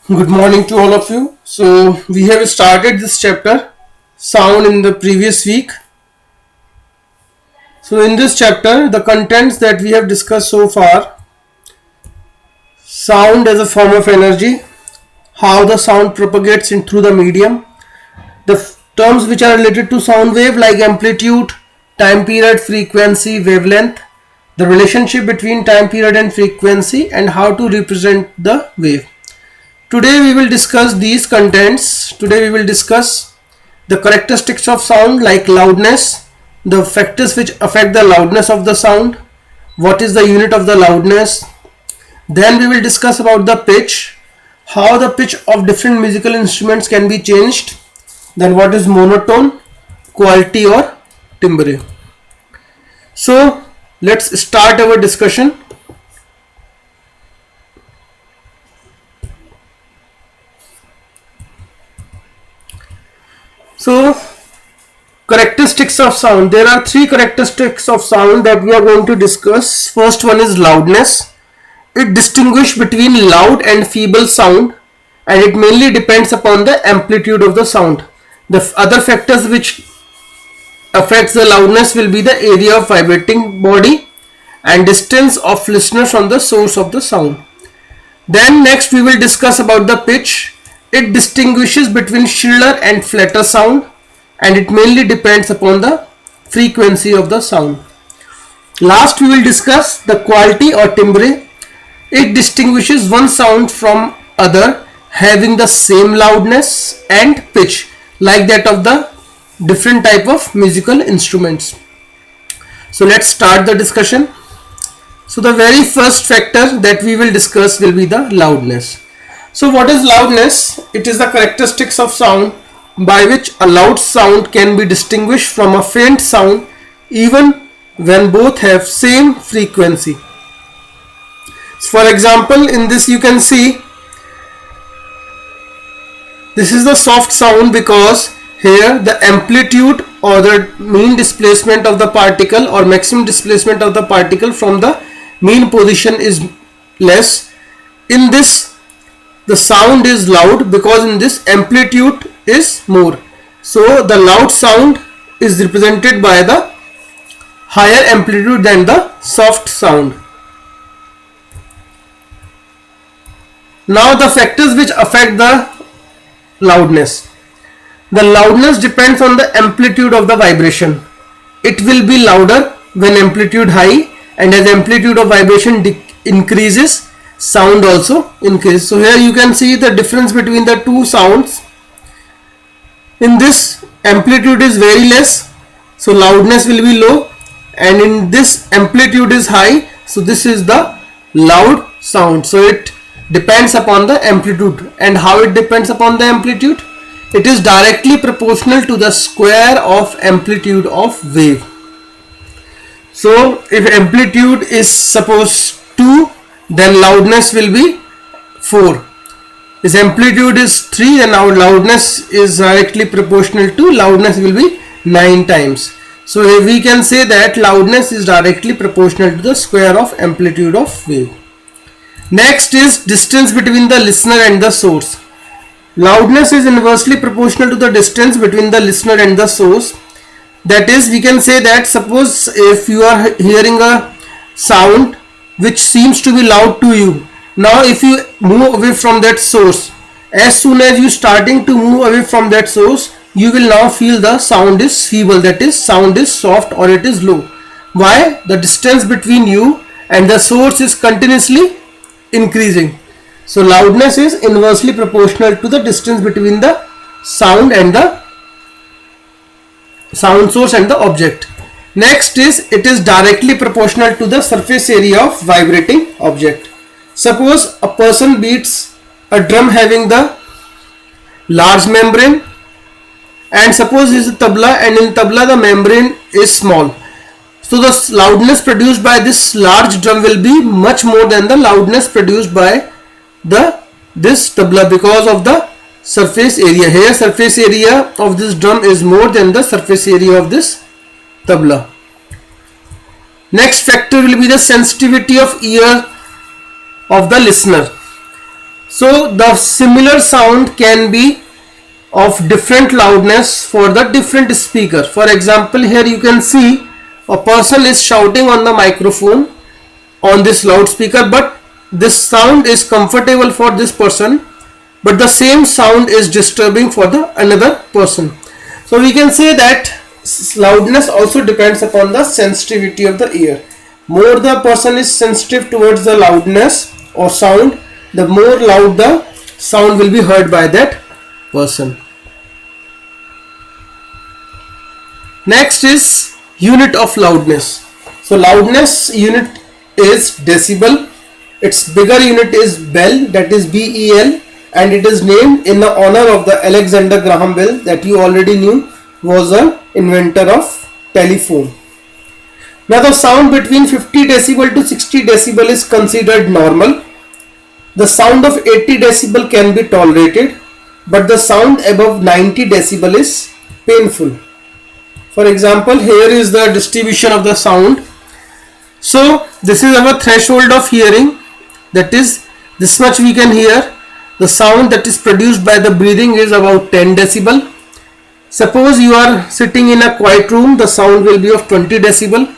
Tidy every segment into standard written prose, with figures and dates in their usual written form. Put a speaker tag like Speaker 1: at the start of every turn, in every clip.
Speaker 1: Good morning to all of you. So, we have started this chapter, sound, in the previous week. So, in this chapter, the contents that we have discussed so far: sound as a form of energy, how the sound propagates in through the medium, the terms which are related to sound wave like amplitude, time period, frequency, wavelength, the relationship between time period and frequency, and how to represent the wave. Today we will discuss these contents. Today we will discuss the characteristics of sound like loudness, the factors which affect the loudness of the sound, what is the unit of the loudness. Then we will discuss about the pitch, how the pitch of different musical instruments can be changed. Then what is monotone, quality or timbre. So let's start our discussion. So, characteristics of sound. There are three characteristics of sound that we are going to discuss. First one is loudness. It distinguishes between loud and feeble sound, and it mainly depends upon the amplitude of the sound. The other factors which affects the loudness will be the area of vibrating body and distance of listener from the source of the sound. Then next we will discuss about the pitch. It distinguishes between shriller and flatter sound, and it mainly depends upon the frequency of the sound. Last we will discuss the quality or timbre. It distinguishes one sound from other having the same loudness and pitch like that of the different type of musical instruments. So let's start the discussion. So the very first factor that we will discuss will be the loudness. So what is loudness? It is the characteristics of sound by which a loud sound can be distinguished from a faint sound even when both have same frequency. For example, in this you can see this is the soft sound because here the amplitude or the mean displacement of the particle or maximum displacement of the particle from the mean position is less. In this the sound is loud because in this amplitude is more. So the loud sound is represented by the higher amplitude than the soft sound. Now the factors which affect the loudness. The loudness depends on the amplitude of the vibration. It will be louder when amplitude high, and as amplitude of vibration increases, sound also increases. So here you can see the difference between the two sounds. In this amplitude is very less, so loudness will be low, and in this amplitude is high, so this is the loud sound. So it depends upon the amplitude. And how it depends upon the amplitude? It is directly proportional to the square of amplitude of wave. So if amplitude is suppose 2, then loudness will be 4. If amplitude is 3, then our loudness is directly proportional to loudness will be 9 times. So we can say that loudness is directly proportional to the square of amplitude of wave. Next is distance between the listener and the source. Loudness is inversely proportional to the distance between the listener and the source. That is, we can say that suppose if you are hearing a sound which seems to be loud to you, now if you move away from that source, as soon as you starting to move away from that source, you will now feel the sound is feeble, that is sound is soft or it is low. Why? The distance between you and the source is continuously increasing. So loudness is inversely proportional to the distance between the sound and the sound source and the object. Next is it is directly proportional to the surface area of vibrating object. Suppose a person beats a drum having the large membrane, and suppose is a tabla, and in tabla the membrane is small. So the loudness produced by this large drum will be much more than the loudness produced by this tabla because of the surface area. Here surface area of this drum is more than the surface area of this tabla. Next factor will be the sensitivity of ear of the listener. So the similar sound can be of different loudness for the different speaker. For example, here you can see a person is shouting on the microphone on this loudspeaker, but this sound is comfortable for this person, but the same sound is disturbing for the another person. So we can say that loudness also depends upon the sensitivity of the ear. More the person is sensitive towards the loudness or sound, the more loud the sound will be heard by that person. Next is unit of loudness. So loudness unit is decibel. Its bigger unit is Bell, that is BEL, and it is named in the honor of the Alexander Graham Bell, that you already knew was an inventor of telephone. Now the sound between 50 decibel to 60 decibel is considered normal. The sound of 80 decibel can be tolerated, but the sound above 90 decibel is painful. For example, here is the distribution of the sound. So this is our threshold of hearing, that is this much we can hear. The sound that is produced by the breathing is about 10 decibel. Suppose you are sitting in a quiet room, the sound will be of 20 decibel.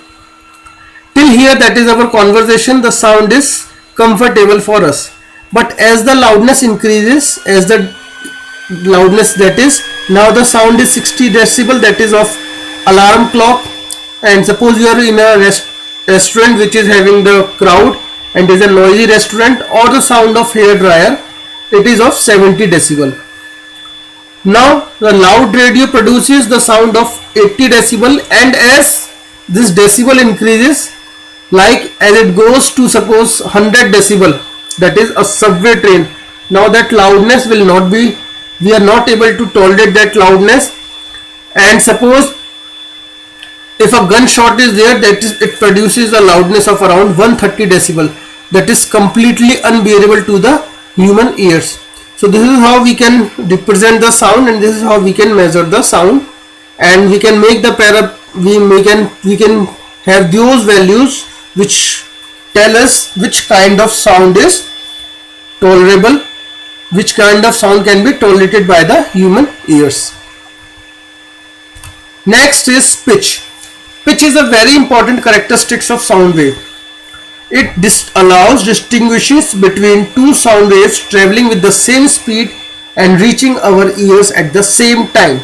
Speaker 1: Till here, that is our conversation, the sound is comfortable for us. But as the loudness increases, as the loudness that is, now the sound is 60 decibel, that is of alarm clock. And suppose you are in a restaurant which is having the crowd and is a noisy restaurant, or the sound of hair dryer, it is of 70 decibel. Now the loud radio produces the sound of 80 decibel, and as this decibel increases, like as it goes to suppose 100 decibel, that is a subway train, now that loudness will not be, we are not able to tolerate that loudness. And suppose if a gunshot is there, that is, it produces a loudness of around 130 decibel, that is completely unbearable to the human ears. So this is how we can represent the sound, and this is how we can measure the sound, and we can make the we can have those values which tell us which kind of sound is tolerable, which kind of sound can be tolerated by the human ears. Next is pitch. Pitch is a very important characteristic of sound wave. It distinguishes between two sound waves traveling with the same speed and reaching our ears at the same time.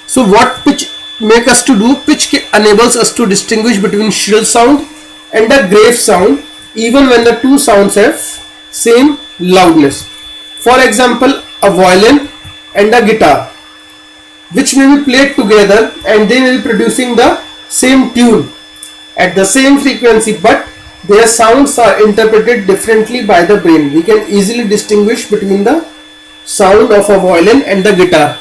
Speaker 1: So what pitch make us to do? Pitch enables us to distinguish between shrill sound and a grave sound, even when the two sounds have same loudness. For example, a violin and a guitar, which may be played together and they may be producing the same tune at the same frequency, but their sounds are interpreted differently by the brain. We can easily distinguish between the sound of a violin and the guitar.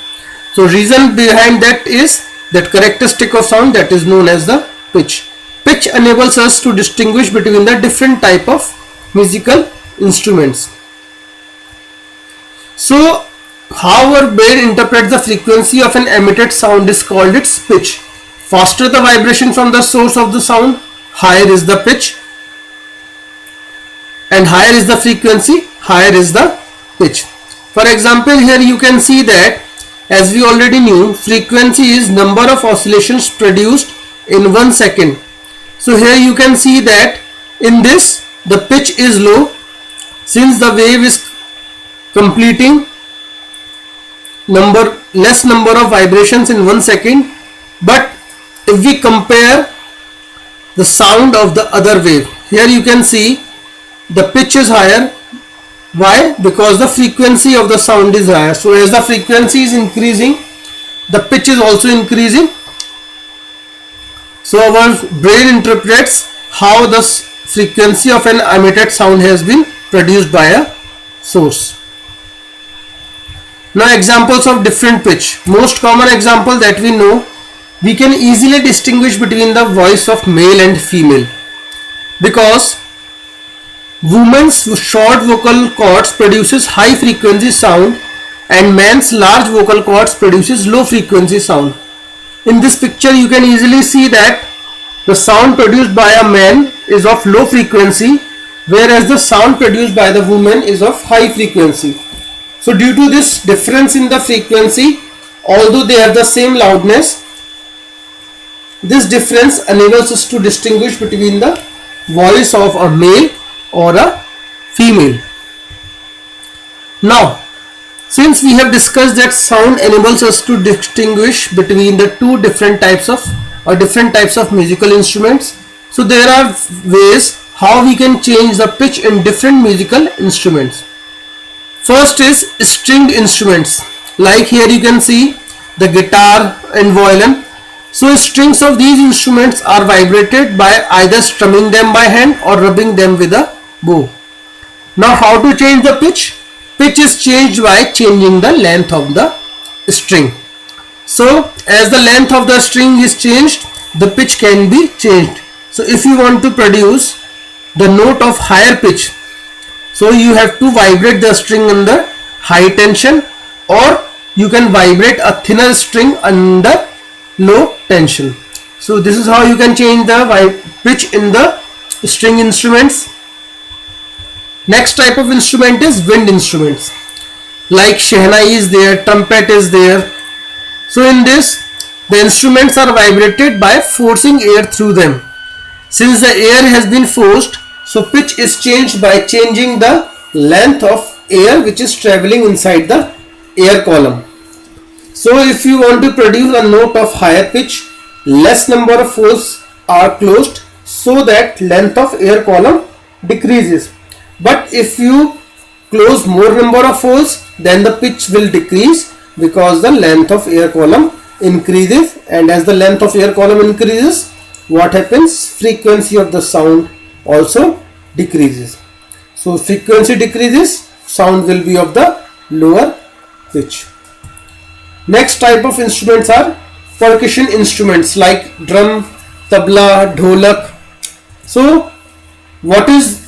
Speaker 1: So reason behind that is that characteristic of sound that is known as the pitch. Pitch enables us to distinguish between the different type of musical instruments. So how our brain interprets the frequency of an emitted sound is called its pitch. Faster the vibration from the source of the sound, higher is the pitch, and higher is the frequency, higher is the pitch. For example, here you can see that, as we already knew, frequency is number of oscillations produced in 1 second. So here you can see that in this the pitch is low, since the wave is completing less number of vibrations in 1 second. But if we compare the sound of the other wave, here you can see the pitch is higher. Why? Because the frequency of the sound is higher. So as the frequency is increasing, the pitch is also increasing. So our brain interprets how the frequency of an emitted sound has been produced by a source. Now examples of different pitch. Most common example that we know, we can easily distinguish between the voice of male and female, because woman's short vocal cords produces high frequency sound and man's large vocal cords produces low frequency sound. In this picture you can easily see that the sound produced by a man is of low frequency whereas the sound produced by the woman is of high frequency. So due to this difference in the frequency, although they have the same loudness, this difference enables us to distinguish between the voice of a male or a female. Now, since we have discussed that sound enables us to distinguish between the two different types of musical instruments, so there are ways how we can change the pitch in different musical instruments. First is stringed instruments, like here you can see the guitar and violin. So strings of these instruments are vibrated by either strumming them by hand or rubbing them with a bow. Now how to change the pitch? Pitch is changed by changing the length of the string. So as the length of the string is changed, the pitch can be changed. So if you want to produce the note of higher pitch, so you have to vibrate the string under high tension, or you can vibrate a thinner string under low tension. So this is how you can change the pitch in the string instruments. Next type of instrument is wind instruments, like shehnai is there, trumpet is there. So in this, the instruments are vibrated by forcing air through them. Since the air has been forced, so pitch is changed by changing the length of air which is traveling inside the air column. So if you want to produce a note of higher pitch, less number of holes are closed so that length of air column decreases. But if you close more number of holes, then the pitch will decrease because the length of air column increases, and as the length of air column increases, what happens? Frequency of the sound also decreases. So frequency decreases, sound will be of the lower pitch. Next type of instruments are percussion instruments like drum, tabla, dholak. So what is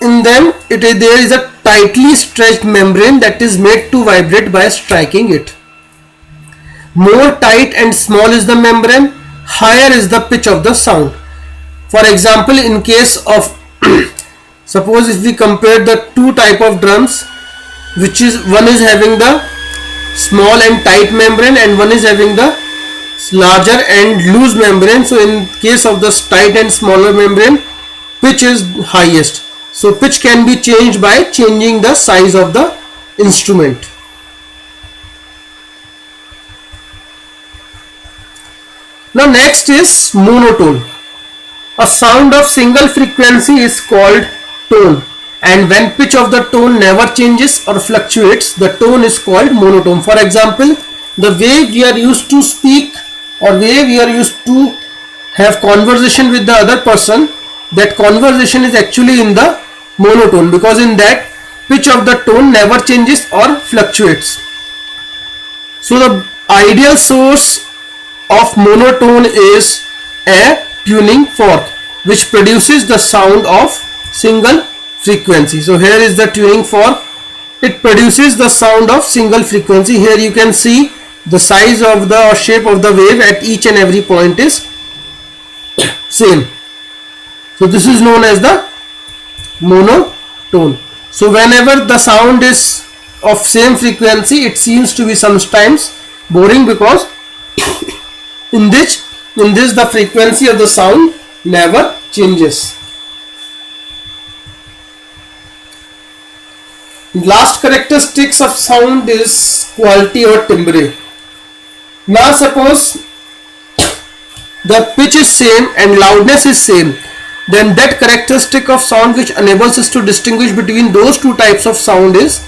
Speaker 1: in them? There is a tightly stretched membrane that is made to vibrate by striking it. More tight and small is the membrane, higher is the pitch of the sound. For example, in case of suppose if we compare the two type of drums, which is one is having the small and tight membrane and one is having the larger and loose membrane. So in case of the tight and smaller membrane, pitch is highest. So pitch can be changed by changing the size of the instrument. Now next is monotone. A sound of single frequency is called tone, and when pitch of the tone never changes or fluctuates, the tone is called monotone. For example, the way we are used to speak or way we are used to have conversation with the other person, that conversation is actually in the monotone, because in that pitch of the tone never changes or fluctuates. So the ideal source of monotone is a tuning fork, which produces the sound of single frequency. So here is the tuning fork. It produces the sound of single frequency. Here you can see the size of the or shape of the wave at each and every point is same. So this is known as the monotone. So whenever the sound is of same frequency, it seems to be sometimes boring, because in this the frequency of the sound never changes. Last characteristics of sound is quality or timbre. Now suppose the pitch is same and loudness is same, then that characteristic of sound which enables us to distinguish between those two types of sound is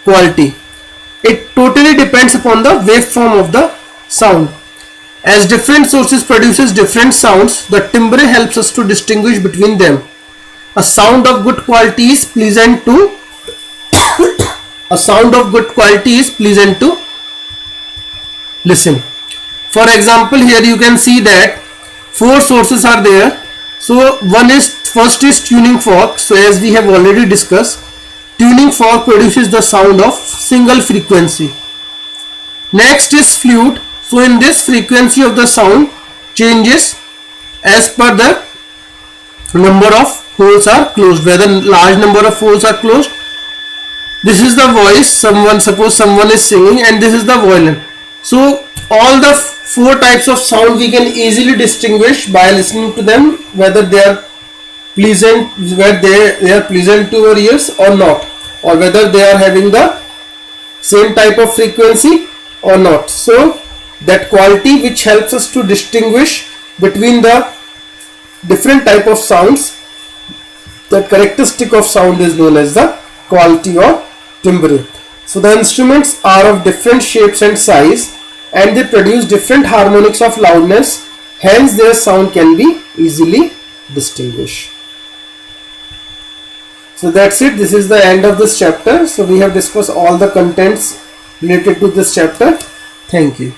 Speaker 1: quality. It totally depends upon the waveform of the sound. As different sources produces different sounds, the timbre helps us to distinguish between them. A sound of good quality is pleasant to listen. For example, here you can see that four sources are there. So first is tuning fork. So as we have already discussed, tuning fork produces the sound of single frequency. Next is flute. So in this, frequency of the sound changes as per the number of holes are closed, where the large number of holes are closed. This is the voice, suppose someone is singing, and this is the violin. So all the four types of sound we can easily distinguish by listening to them, whether they are pleasant, whether they are pleasant to our ears or not, or whether they are having the same type of frequency or not. So that quality which helps us to distinguish between the different type of sounds, that characteristic of sound is known as the quality or timbre. So the instruments are of different shapes and size, and they produce different harmonics of loudness, hence their sound can be easily distinguished. So that's it. This is the end of this chapter. So we have discussed all the contents related to this chapter. Thank you.